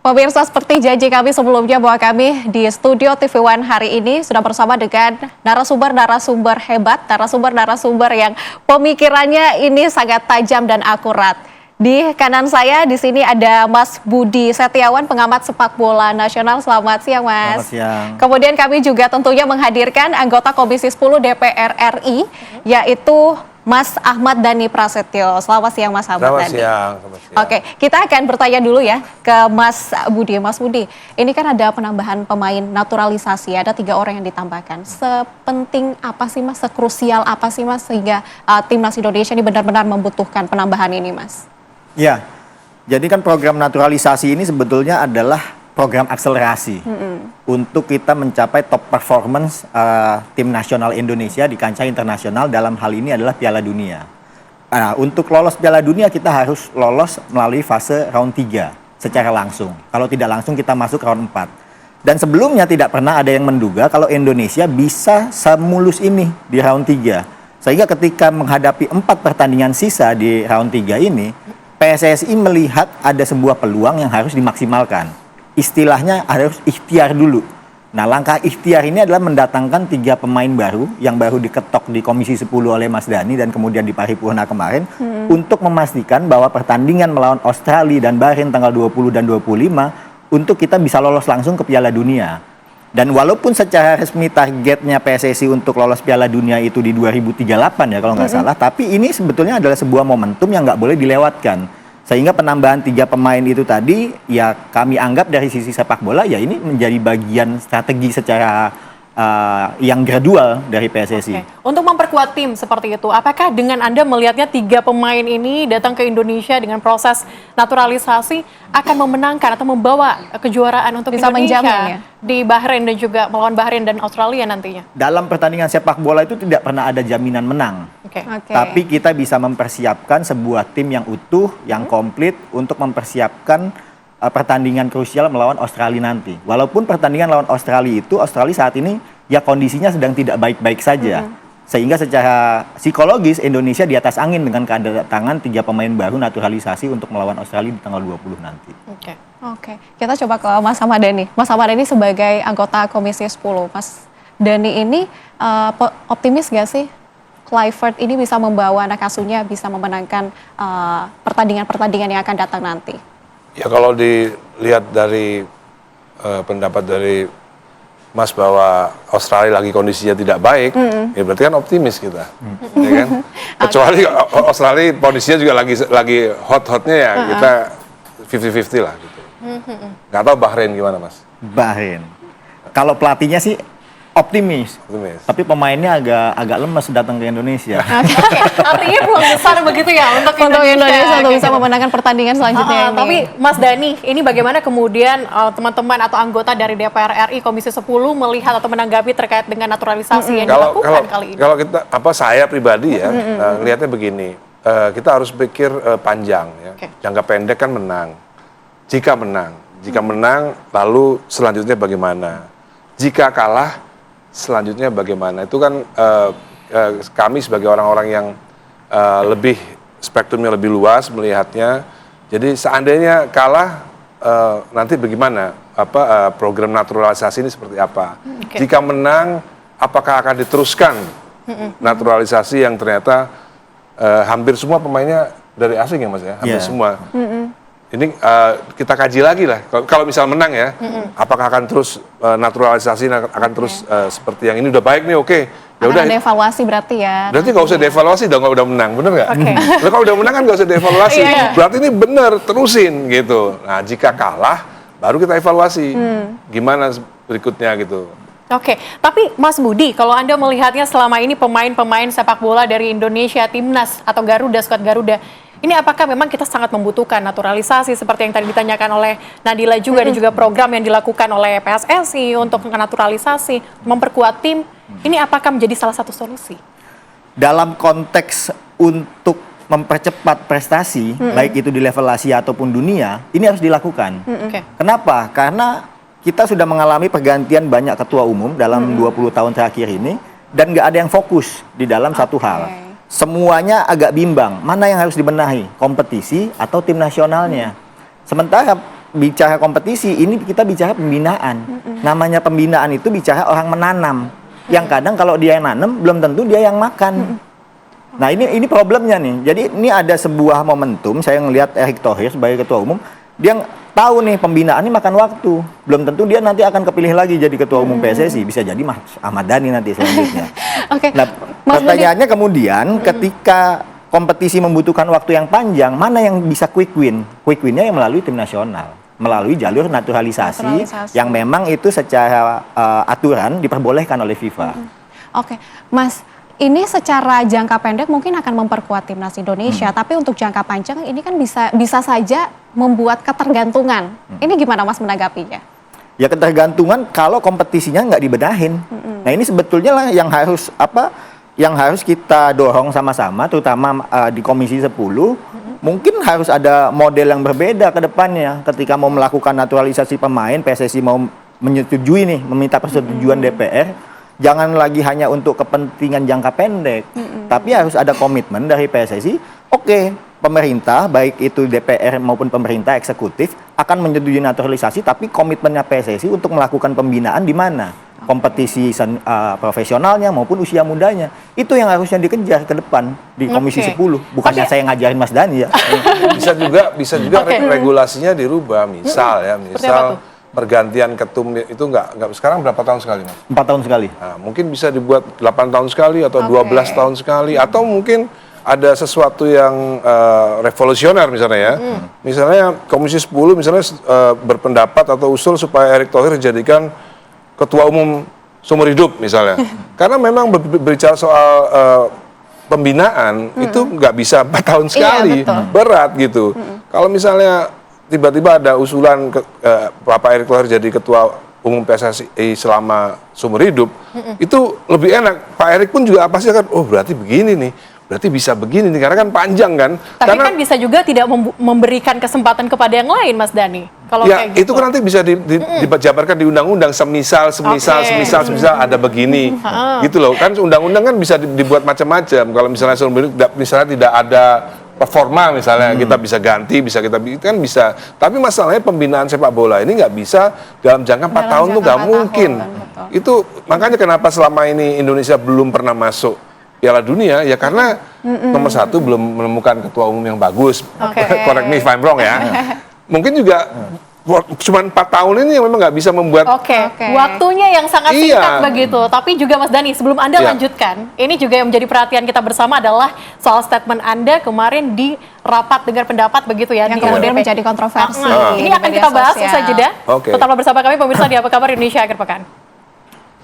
Pemirsa, seperti janji kami sebelumnya bahwa kami di studio TV One hari ini sudah bersama dengan narasumber hebat, narasumber yang pemikirannya ini sangat tajam dan akurat. Di kanan saya di sini ada Mas Budi Setiawan, pengamat sepak bola nasional. Selamat siang, Mas. Selamat siang. Kemudian kami juga tentunya menghadirkan anggota Komisi 10 DPR RI, yaitu Mas Ahmad Dhani Prasetyo. Selamat siang, Mas Ahmad Dhani. Selamat siang. Oke, kita akan bertanya dulu ya ke Mas Budi. Mas Budi, ini kan ada penambahan pemain naturalisasi, ada 3 orang yang ditambahkan. Sepenting apa sih, Mas? Sekrusial apa sih, Mas, sehingga timnas Indonesia ini benar-benar membutuhkan penambahan ini, Mas? Ya, jadi kan program naturalisasi ini sebetulnya adalah program akselerasi untuk kita mencapai top performance tim nasional Indonesia di kancah internasional, dalam hal ini adalah Piala Dunia. Nah, untuk lolos Piala Dunia kita harus lolos melalui fase round 3 secara langsung. Kalau tidak langsung kita masuk round 4. Dan sebelumnya tidak pernah ada yang menduga kalau Indonesia bisa semulus ini di round 3. Sehingga ketika menghadapi 4 pertandingan sisa di round 3 ini, PSSI melihat ada sebuah peluang yang harus dimaksimalkan. Istilahnya harus ikhtiar dulu. Nah, langkah ikhtiar ini adalah mendatangkan 3 pemain baru yang baru diketok di Komisi 10 oleh Mas Dhani dan kemudian di paripurna kemarin untuk memastikan bahwa pertandingan melawan Australia dan Bahrain tanggal 20 dan 25 untuk kita bisa lolos langsung ke Piala Dunia. Dan walaupun secara resmi targetnya PSSI untuk lolos Piala Dunia itu di 2038 ya kalau nggak salah, tapi ini sebetulnya adalah sebuah momentum yang nggak boleh dilewatkan. Sehingga penambahan 3 pemain itu tadi ya kami anggap dari sisi sepak bola ya ini menjadi bagian strategi secara yang gradual dari PSSI. Oke. Untuk memperkuat tim seperti itu, apakah dengan Anda melihatnya 3 pemain ini datang ke Indonesia dengan proses naturalisasi akan memenangkan atau membawa kejuaraan untuk Bisa Indonesia menjamin, ya? di Bahrain dan juga melawan Bahrain dan Australia nantinya? Dalam pertandingan sepak bola itu tidak pernah ada jaminan menang. Oke. Tapi kita bisa mempersiapkan sebuah tim yang utuh, yang komplit untuk mempersiapkan pertandingan krusial melawan Australia nanti. Walaupun pertandingan lawan Australia itu, Australia saat ini ya kondisinya sedang tidak baik-baik saja. Sehingga secara psikologis Indonesia di atas angin dengan kedatangan 3 pemain baru naturalisasi untuk melawan Australia di tanggal 20 nanti. Oke, kita coba ke Mas Ahmad Dhani. Mas Ahmad Dhani sebagai anggota Komisi 10, Mas Dhani ini optimis gak sih Kluivert ini bisa membawa anak asuhnya bisa memenangkan pertandingan-pertandingan yang akan datang nanti? Ya kalau dilihat dari pendapat dari Mas bahwa Australia lagi kondisinya tidak baik, ya berarti kan optimis kita, ya kan? Kecuali Australia kondisinya juga lagi hot-hotnya ya kita 50-50 lah gitu. Nggak tahu Bahrain gimana, Mas? Bahrain. Kalau pelatihnya sih optimis. Tapi pemainnya agak lemes datang ke Indonesia. Artinya peluang besar begitu ya untuk Indonesia untuk bisa memenangkan pertandingan selanjutnya ini. Tapi Mas Dhani, ini bagaimana kemudian teman-man atau anggota dari DPR RI Komisi 10 melihat atau menanggapi terkait dengan naturalisasi yang dilakukan kali ini? Kalau kita, saya pribadi ya, lihatnya begini, kita harus pikir panjang ya. Jangka pendek kan menang. Jika menang, lalu selanjutnya bagaimana? Jika kalah, selanjutnya bagaimana? Itu kan kami sebagai orang-orang yang lebih spektrumnya lebih luas melihatnya. Jadi seandainya kalah, nanti bagaimana? Program naturalisasi ini seperti apa? Jika menang, apakah akan diteruskan naturalisasi yang ternyata hampir semua pemainnya dari asing ya, Mas ya? Hampir semua. Ini kita kaji lagi lah. Kalau misal menang ya, apakah akan terus naturalisasi akan terus seperti yang ini udah baik nih, oke. Ya udah. Ada evaluasi berarti ya. Berarti nggak usah dievaluasi dong kalau udah menang, bener nggak? Kalau udah menang kan nggak usah dievaluasi. Berarti ini bener, terusin gitu. Nah jika kalah, baru kita evaluasi. Gimana berikutnya gitu. Oke, tapi Mas Budi, kalau Anda melihatnya selama ini pemain-pemain sepak bola dari Indonesia, Timnas atau Garuda, skuad Garuda, ini apakah memang kita sangat membutuhkan naturalisasi seperti yang tadi ditanyakan oleh Nadila juga dan juga program yang dilakukan oleh PSSI untuk naturalisasi, memperkuat tim, ini apakah menjadi salah satu solusi? Dalam konteks untuk mempercepat prestasi, baik itu di level Asia ataupun dunia, ini harus dilakukan. Kenapa? Karena kita sudah mengalami pergantian banyak ketua umum dalam 20 tahun terakhir ini, dan nggak ada yang fokus di dalam satu hal. Semuanya agak bimbang, mana yang harus dibenahi, kompetisi atau tim nasionalnya. Sementara bicara kompetisi, ini kita bicara pembinaan. Namanya pembinaan itu bicara orang menanam. Yang kadang kalau dia yang nanam, belum tentu dia yang makan. Nah ini problemnya nih. Jadi ini ada sebuah momentum, saya ngelihat Erick Thohir sebagai ketua umum, dia tahu nih pembinaan ini makan waktu. Belum tentu dia nanti akan kepilih lagi jadi ketua umum PSSI. Bisa jadi Mas Ahmad Dhani nanti selanjutnya. Oke. Nah, pertanyaannya kemudian ketika kompetisi membutuhkan waktu yang panjang, mana yang bisa quick win? Quick win-nya yang melalui tim nasional, melalui jalur naturalisasi. Yang memang itu secara aturan diperbolehkan oleh FIFA. Oke, Mas, ini secara jangka pendek mungkin akan memperkuat timnas Indonesia, tapi untuk jangka panjang ini kan bisa saja membuat ketergantungan. Ini gimana Mas menanggapinya? Ya ketergantungan kalau kompetisinya nggak dibenahin. Nah ini sebetulnya lah yang harus kita dorong sama-sama, terutama di Komisi 10. Mungkin harus ada model yang berbeda ke depannya. Ketika mau melakukan naturalisasi pemain, PSSI mau menyetujui nih, meminta persetujuan DPR, jangan lagi hanya untuk kepentingan jangka pendek, tapi harus ada komitmen dari PSSI. Oke, pemerintah, baik itu DPR maupun pemerintah eksekutif, akan menyetujui naturalisasi, tapi komitmennya PSSI untuk melakukan pembinaan di mana? Kompetisi profesionalnya maupun usia mudanya. Itu yang harusnya dikejar ke depan di Komisi 10. Bukannya saya ngajarin Mas Dhani ya. Bisa juga regulasinya dirubah. Misal pergantian ketum itu nggak sekarang berapa tahun sekali, Mas? 4 tahun sekali. Nah, mungkin bisa dibuat 8 tahun sekali atau 12 tahun sekali, atau mungkin ada sesuatu yang revolusioner misalnya ya. Misalnya Komisi 10 misalnya berpendapat atau usul supaya Erick Thohir dijadikan ketua umum seumur hidup misalnya. Karena memang berbicara soal pembinaan itu nggak bisa 4 tahun sekali, berat gitu. Kalau misalnya tiba-tiba ada usulan Bapak Erick Thohir jadi ketua umum PSSI selama seumur hidup, itu lebih enak. Pak Erick pun juga pasti akan, oh berarti begini nih, berarti bisa begini nih, karena kan panjang kan. Tapi kan bisa juga tidak memberikan kesempatan kepada yang lain, Mas Dhani. Kalau ya kayak gitu. itu kan nanti bisa dijabarkan di undang-undang semisal ada begini, gitu loh. Kan undang-undang kan bisa dibuat macam-macam. Kalau misalnya tidak ada performa misalnya, kita bisa ganti, kan bisa. Tapi masalahnya pembinaan sepak bola ini nggak bisa dalam jangka 4 tahun tuh nggak mungkin. Itu makanya kenapa selama ini Indonesia belum pernah masuk Piala Dunia, ya karena nomor 1 belum menemukan ketua umum yang bagus. Correct me if I'm wrong ya. Mungkin juga cuma 4 tahun ini yang memang nggak bisa membuat. Waktunya yang sangat singkat begitu. Tapi juga Mas Dhani, sebelum Anda lanjutkan, ini juga yang menjadi perhatian kita bersama adalah soal statement Anda kemarin di rapat dengar pendapat begitu ya. Yang kemudian menjadi kontroversi. Ini akan kita bahas usai jeda. Tetaplah bersama kami pemirsa di Apa Kabar Indonesia Akhir Pekan.